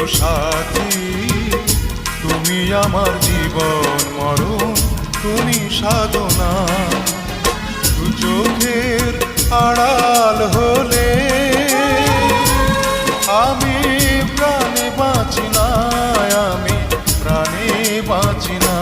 সাথী, তুমি আমার জীবন মরণ, তুমি সাধনা। দু চোখের আড়াল হলে আমি প্রাণে বাঁচি না, আমি প্রাণে বাঁচি না।